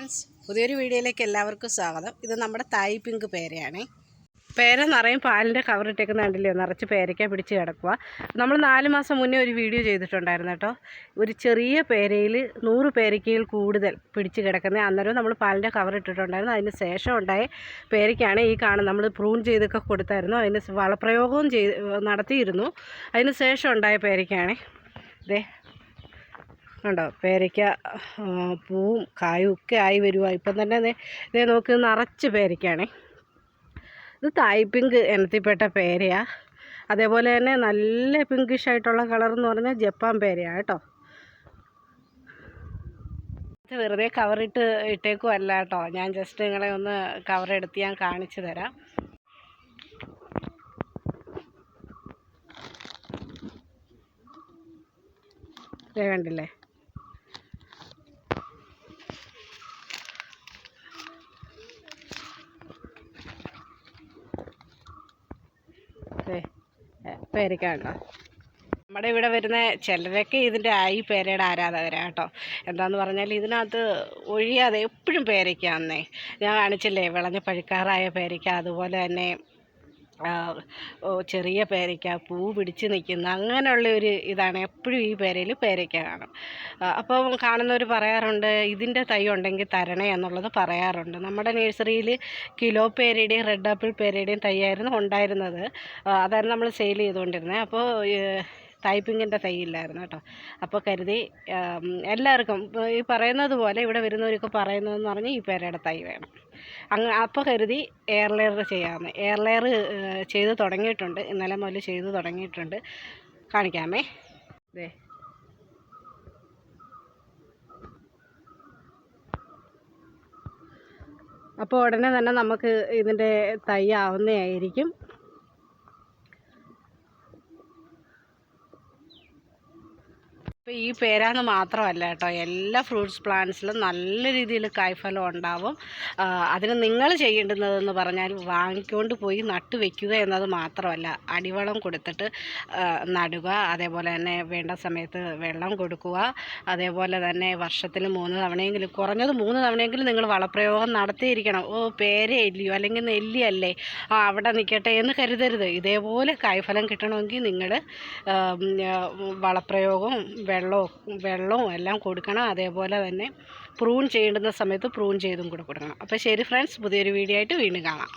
Friends, പുതിയൊരു വീഡിയോയിലേക്ക് എല്ലാവർക്കും സ്വാഗതം. ഇത് നമ്മുടെ തായ് പിങ്ക് പേരയാണ്. പേര നിറയും പാലിൻ്റെ കവറിട്ടേക്കുന്ന കണ്ടില്ലേ, നിറച്ച് പേരയ്ക്ക പിടിച്ച് കിടക്കുക. നമ്മൾ 4 മാസം മുന്നേ ഒരു വീഡിയോ ചെയ്തിട്ടുണ്ടായിരുന്നു കേട്ടോ. ഒരു ചെറിയ പേരയിൽ 100 പേരയ്ക്കയിൽ കൂടുതൽ പിടിച്ച് കിടക്കുന്നത്. അന്നേരം നമ്മൾ പാലിൻ്റെ കവർ ഇട്ടിട്ടുണ്ടായിരുന്നു. അതിന് ശേഷം ഉണ്ടായ പേരയ്ക്കാണ് ഈ കാണുന്നത്. നമ്മൾ പ്രൂൺ ചെയ്തൊക്കെ കൊടുത്തായിരുന്നു, അതിന് വളപ്രയോഗവും നടത്തിയിരുന്നു. അതിന് ശേഷം ഉണ്ടായ പേരയ്ക്കാണ് ഇതേ ഉണ്ടോ. പേരയ്ക്ക പൂവും കായും ഒക്കെ ആയി വരുക. ഇപ്പം തന്നെ ഇതേ നോക്ക്, നിറച്ച് പേരയ്ക്കാണേ. ഇത് തായ് പിങ്ക് ഇനത്തിൽപ്പെട്ട പേരയാണ്. അതേപോലെ തന്നെ നല്ല പിങ്കിഷ് ആയിട്ടുള്ള കളർ എന്ന് പറഞ്ഞാൽ ജപ്പാൻ പേരയാണ് കേട്ടോ. ഇത് വെറുതെ കവറിട്ട് ഇട്ടേക്കുമല്ല കേട്ടോ. ഞാൻ ജസ്റ്റ് നിങ്ങളെ ഒന്ന് കവറെടുത്ത് ഞാൻ കാണിച്ചു തരാം. ഇതേ കണ്ടില്ലേ, പേരയ്ക്ക ഉണ്ടോ. നമ്മുടെ ഇവിടെ വരുന്ന ചിലരൊക്കെ ഇതിൻ്റെ പേരയുടെ ആരാധകരാണ് കേട്ടോ. എന്താണെന്ന് പറഞ്ഞാൽ ഇതിനകത്ത് ഒഴിയാതെ എപ്പോഴും പേരയ്ക്കാന്നേ. ഞാൻ കാണിച്ചില്ലേ വിളഞ്ഞ പഴുക്കാറായ പേരയ്ക്ക, അതുപോലെ തന്നെ ചെറിയ പേരയ്ക്ക, പൂ പിടിച്ച് നിൽക്കുന്ന അങ്ങനെയുള്ള ഒരു ഇതാണ്. എപ്പോഴും ഈ പേരയിൽ പേരയ്ക്ക കാണും. അപ്പോൾ കാണുന്നവർ പറയാറുണ്ട്, ഇതിൻ്റെ തൈ ഉണ്ടെങ്കിൽ തരണേ എന്നുള്ളത് പറയാറുണ്ട്. നമ്മുടെ നഴ്സറിയിൽ കിലോ പേരയുടെയും റെഡ് ആപ്പിൾ പേരയുടെയും തൈയായിരുന്നു ഉണ്ടായിരുന്നത്. അതായിരുന്നു നമ്മൾ സെയിൽ ചെയ്തുകൊണ്ടിരുന്നത്. അപ്പോൾ തായ് പിങ്കിൻ്റെ തൈ ഇല്ലായിരുന്നു കേട്ടോ. അപ്പോൾ കരുതി എല്ലാവർക്കും ഈ പറയുന്നത് പോലെ ഇവിടെ വരുന്നവരൊക്കെ പറയുന്നതെന്ന് പറഞ്ഞാൽ ഈ പേരയുടെ തൈ വേണം. അപ്പോൾ കരുതി എയർ ലെയർ ചെയ്യാമെന്ന്. എയർ ലെയർ ചെയ്ത് തുടങ്ങിയിട്ടുണ്ട്, ഇന്നലെ മുതൽ ചെയ്ത് തുടങ്ങിയിട്ടുണ്ട്. കാണിക്കാമേ. ഇതേ അപ്പോൾ ഉടനെ തന്നെ നമുക്ക് ഇതിൻ്റെ തൈ ആവുന്നതായിരിക്കും. ഇപ്പോൾ ഈ പേരാന്ന് മാത്രമല്ല കേട്ടോ, എല്ലാ ഫ്രൂട്ട്സ് പ്ലാന്റ്സിലും നല്ല രീതിയിൽ കായ്ഫലം ഉണ്ടാവും. അതിന് നിങ്ങൾ ചെയ്യേണ്ടുന്നതെന്ന് പറഞ്ഞാൽ വാങ്ങിക്കൊണ്ട് പോയി നട്ട് വയ്ക്കുക എന്നത് മാത്രമല്ല, അടിവളം കൊടുത്തിട്ട് നടുക. അതേപോലെ തന്നെ വേണ്ട സമയത്ത് വെള്ളം കൊടുക്കുക. അതേപോലെ തന്നെ വർഷത്തിൽ 3 തവണയെങ്കിലും, കുറഞ്ഞത് 3 തവണയെങ്കിലും നിങ്ങൾ വളപ്രയോഗം നടത്തിയിരിക്കണം. പേരയില്ലയോ അല്ലെങ്കിൽ നെല്ലിയല്ലേ അവിടെ നിൽക്കട്ടെ എന്ന് കരുതരുത്. ഇതേപോലെ കായ്ഫലം കിട്ടണമെങ്കിൽ നിങ്ങൾ വളപ്രയോഗവും വെള്ളവും എല്ലാം കൊടുക്കണം. അതേപോലെ തന്നെ പ്രൂൺ ചെയ്യേണ്ടുന്ന സമയത്ത് പ്രൂൺ ചെയ്തും കൂടെ കൊടുക്കണം. അപ്പോൾ ശരി ഫ്രണ്ട്സ്, പുതിയൊരു വീഡിയോ ആയിട്ട് വീണ്ടും കാണാം.